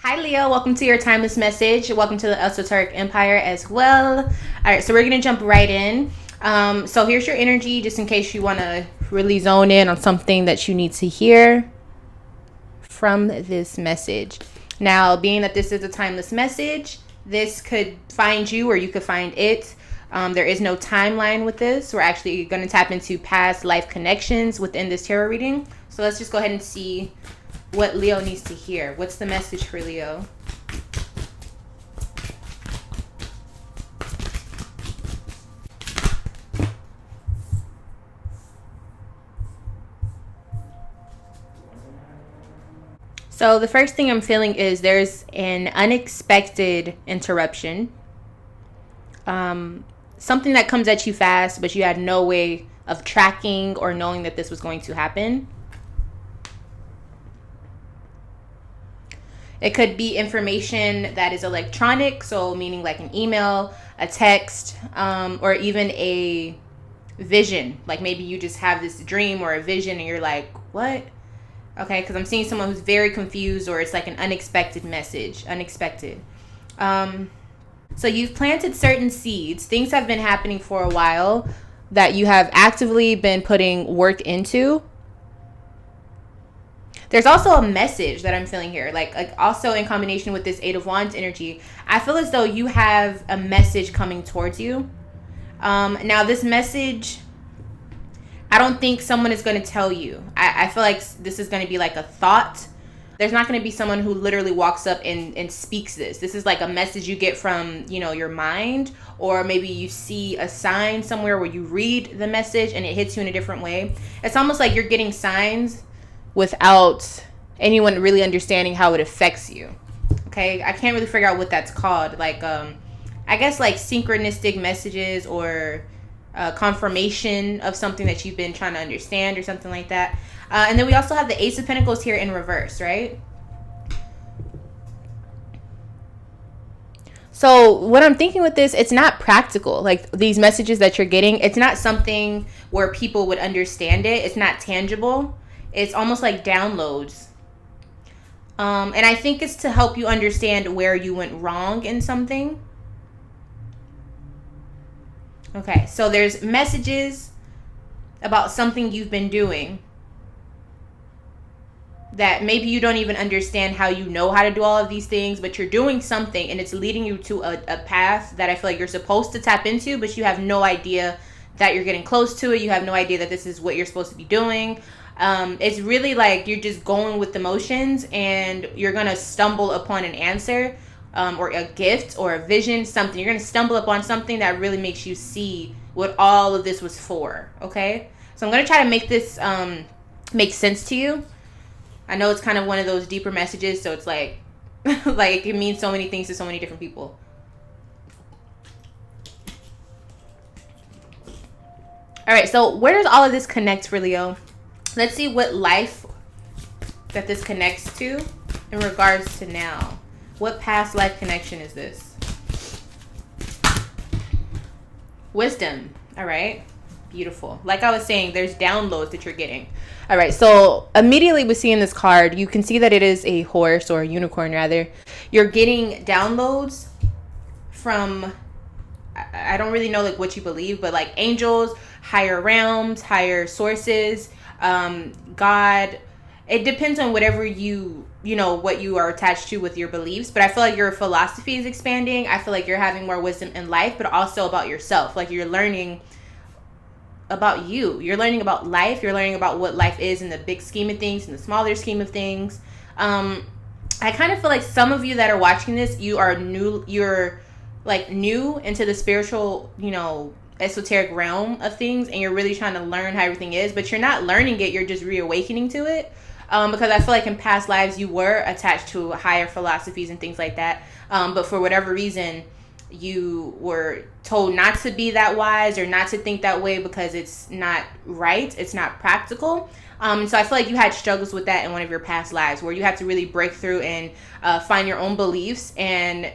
Hi Leo, welcome to your timeless message. Welcome to the Esoteric Empire as well. All right, so we're going to jump right in. So here's your energy just in case you want to really zone in on something that you need to hear from this message. Now, being that this is a timeless message, this could find you or you could find it. There is no timeline with this. We're actually going to tap into past life connections within this tarot reading. So let's just go ahead and see what Leo needs to hear. What's the message for Leo? So the first thing I'm feeling is there's an unexpected interruption. Something that comes at you fast, but you had no way of tracking or knowing that this was going to happen. It could be information that is electronic, so meaning like an email, a text, or even a vision. Like maybe you just have this dream or a vision and you're like, what? Okay, because I'm seeing someone who's very confused, or it's like an unexpected message. Unexpected. So you've planted certain seeds. Things have been happening for a while that you have actively been putting work into. There's also a message that I'm feeling here, like also in combination with this Eight of Wands energy. I feel as though you have a message coming towards you. Now, this message, I don't think someone is going to tell you. I feel like this is going to be like a thought. There's not going to be someone who literally walks up and speaks this. This is like a message you get from, your mind, or maybe you see a sign somewhere where you read the message and it hits you in a different way. It's almost like you're getting signs without anyone really understanding how it affects you. Okay, I can't really figure out what that's called. Like, I guess like synchronistic messages or confirmation of something that you've been trying to understand or something like that. And then we also have the Ace of Pentacles here in reverse, right? So what I'm thinking with this, it's not practical. Like these messages that you're getting, it's not something where people would understand it. It's not tangible. It's almost like downloads. And I think it's to help you understand where you went wrong in something. Okay, so there's messages about something you've been doing that maybe you don't even understand how you know how to do all of these things, but you're doing something and it's leading you to a path that I feel like you're supposed to tap into, but you have no idea that you're getting close to it. You have no idea that this is what you're supposed to be doing. It's really like you're just going with the motions and you're going to stumble upon an answer or a gift or a vision, something. You're going to stumble upon something that really makes you see what all of this was for, okay? So I'm going to try to make this make sense to you. I know it's kind of one of those deeper messages, so it's like, like it means so many things to so many different people. All right, so where does all of this connect for Leo? Let's see what life that this connects to in regards to now. What past life connection is this? Wisdom. All right. Beautiful. Like I was saying, there's downloads that you're getting. All right. So immediately with seeing this card, you can see that it is a horse or a unicorn rather. You're getting downloads from, I don't really know like what you believe, but like angels, higher realms, higher sources, God. It depends on whatever what you are attached to with your beliefs, but I feel like your philosophy is expanding. I feel like you're having more wisdom in life, but also about yourself. Like you're learning about you. You're learning about life. You're learning about what life is in the big scheme of things, in the smaller scheme of things. I kind of feel like some of you that are watching this, you're like new into the spiritual, esoteric realm of things, and you're really trying to learn how everything is, but you're not learning it. You're just reawakening to it. Because I feel like in past lives you were attached to higher philosophies and things like that. But for whatever reason, you were told not to be that wise or not to think that way because it's not right. It's not practical. And so I feel like you had struggles with that in one of your past lives where you had to really break through and find your own beliefs and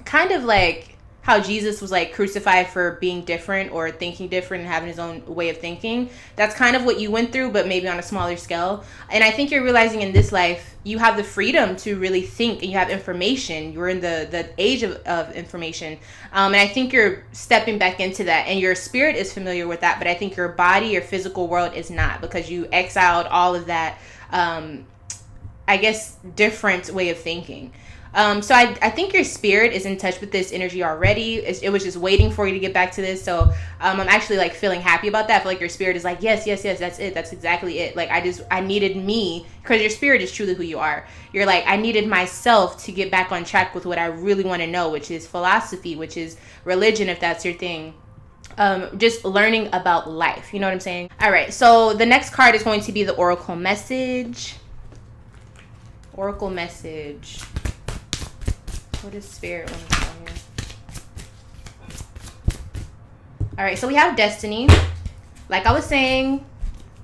kind of like how Jesus was like crucified for being different or thinking different and having his own way of thinking. That's kind of what you went through, but maybe on a smaller scale. And I think you're realizing in this life, you have the freedom to really think, and you have information. You're in the age of information. And I think you're stepping back into that, and your spirit is familiar with that, but I think your body, your physical world is not, because you exiled all of that, I guess, different way of thinking. So I think your spirit is in touch with this energy already. It was just waiting for you to get back to this. So I'm actually like feeling happy about that. I feel like your spirit is like, yes, that's it. That's exactly it. Like I needed me, because your spirit is truly who you are. You're like, I needed myself to get back on track with what I really want to know, which is philosophy, which is religion, if that's your thing. Just learning about life. You know what I'm saying? All right. So the next card is going to be the Oracle message. Oracle message. What is spirit when it's on here? All right, so we have destiny. Like I was saying,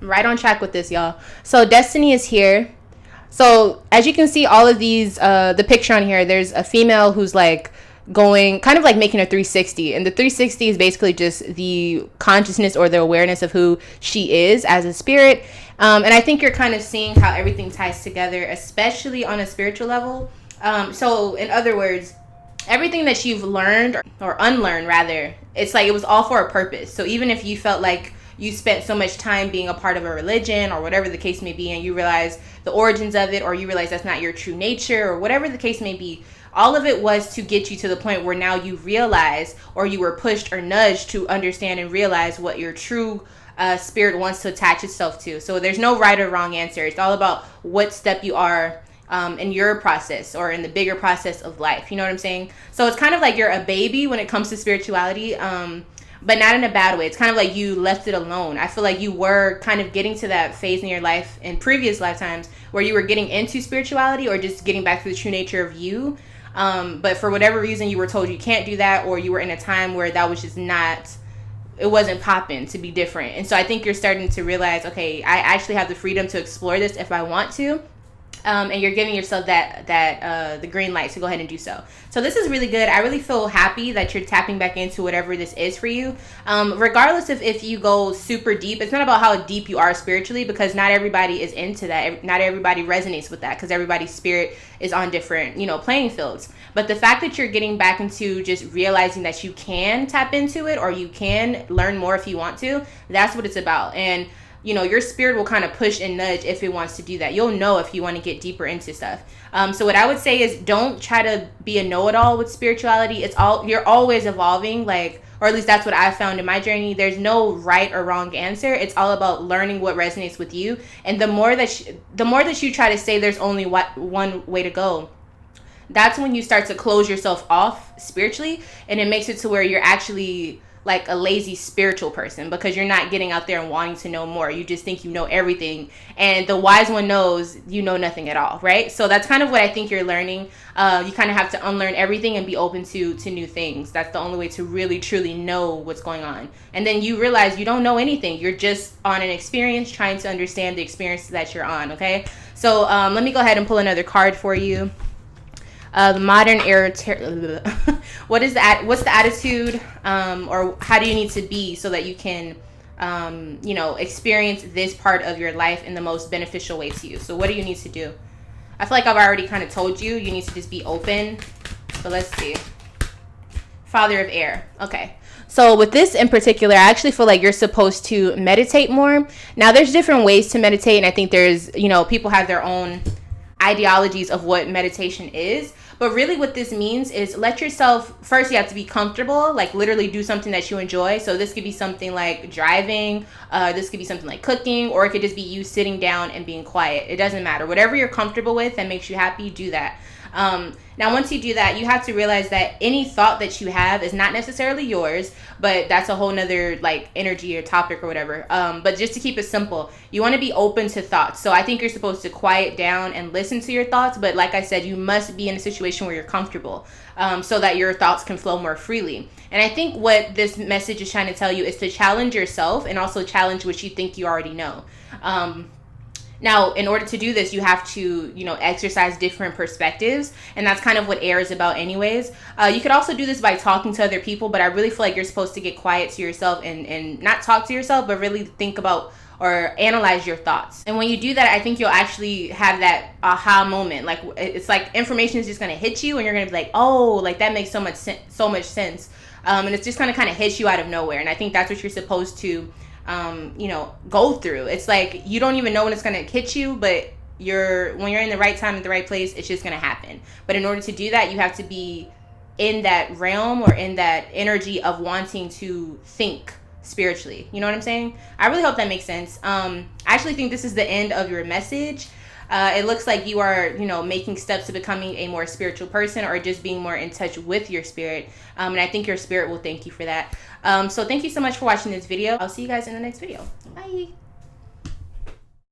I'm right on track with this, y'all. So destiny is here. So as you can see, all of these, the picture on here, there's a female who's like going, kind of like making a 360. And the 360 is basically just the consciousness or the awareness of who she is as a spirit. And I think you're kind of seeing how everything ties together, especially on a spiritual level. So in other words, everything that you've learned or unlearned rather, it's like it was all for a purpose. So even if you felt like you spent so much time being a part of a religion or whatever the case may be, and you realize the origins of it, or you realize that's not your true nature, or whatever the case may be, all of it was to get you to the point where now you realize, or you were pushed or nudged to understand and realize what your true spirit wants to attach itself to. So there's no right or wrong answer. It's all about what step you are in your process, or in the bigger process of life. You know what I'm saying? So it's kind of like you're a baby when it comes to spirituality, but not in a bad way. It's kind of like you left it alone. I feel like you were kind of getting to that phase in your life in previous lifetimes where you were getting into spirituality, or just getting back to the true nature of you. But for whatever reason, you were told you can't do that, or you were in a time where that was just not, it wasn't popping to be different. And so I think you're starting to realize, okay, I actually have the freedom to explore this if I want to. And you're giving yourself the green light to go ahead and do so. So this is really good. I really feel happy that you're tapping back into whatever this is for you. Regardless of if you go super deep, it's not about how deep you are spiritually, because not everybody is into that. Not everybody resonates with that, because everybody's spirit is on different, playing fields. But the fact that you're getting back into just realizing that you can tap into it, or you can learn more if you want to, that's what it's about. And your spirit will kind of push and nudge if it wants to do that. You'll know if you want to get deeper into stuff. So what I would say is, don't try to be a know-it-all with spirituality. You're always evolving, or at least that's what I found in my journey. There's no right or wrong answer. It's all about learning what resonates with you. And the more that you try to say there's only one way to go, that's when you start to close yourself off spiritually, and it makes it to where you're actually like a lazy spiritual person, because you're not getting out there and wanting to know more. You just think you know everything, and the wise one knows you know nothing at all, right? So that's kind of what I think you're learning. You kind of have to unlearn everything and be open to new things. That's the only way to really truly know what's going on. And then you realize you don't know anything. You're just on an experience, trying to understand the experience that you're on. Okay, so let me go ahead and pull another card for you. The modern era. What's the attitude, or how do you need to be so that you can, experience this part of your life in the most beneficial way to you? So what do you need to do? I feel like I've already kind of told you. You need to just be open. But let's see. Father of air. Okay. So with this in particular, I actually feel like you're supposed to meditate more. Now, there's different ways to meditate, and I think there's, people have their own ideologies of what meditation is. But really what this means is, let yourself, first you have to be comfortable, like literally do something that you enjoy. So this could be something like driving, this could be something like cooking, or it could just be you sitting down and being quiet. It doesn't matter. Whatever you're comfortable with that makes you happy, do that. Now, once you do that, you have to realize that any thought that you have is not necessarily yours, but that's a whole nother energy or topic or whatever. But just to keep it simple, you want to be open to thoughts. So I think you're supposed to quiet down and listen to your thoughts. But like I said, you must be in a situation where you're comfortable, so that your thoughts can flow more freely. And I think what this message is trying to tell you is to challenge yourself, and also challenge what you think you already know. Now, in order to do this, you have to, you know, exercise different perspectives, and that's kind of what air is about anyways. You could also do this by talking to other people, but I really feel like you're supposed to get quiet to yourself and not talk to yourself, but really think about or analyze your thoughts. And when you do that, I think you'll actually have that aha moment. Like, it's like information is just going to hit you, and you're going to be like, oh, like that makes so much sense. And it's just going to kind of hit you out of nowhere. And I think that's what you're supposed to you know, go through. It's like you don't even know when it's gonna hit you, but when you're in the right time at the right place, it's just gonna happen. But in order to do that, you have to be in that realm or in that energy of wanting to think spiritually. You know what I'm saying? I really hope that makes sense. I actually think this is the end of your message. It looks like you are, you know, making steps to becoming a more spiritual person, or just being more in touch with your spirit. And I think your spirit will thank you for that. So thank you so much for watching this video. I'll see you guys in the next video. Bye.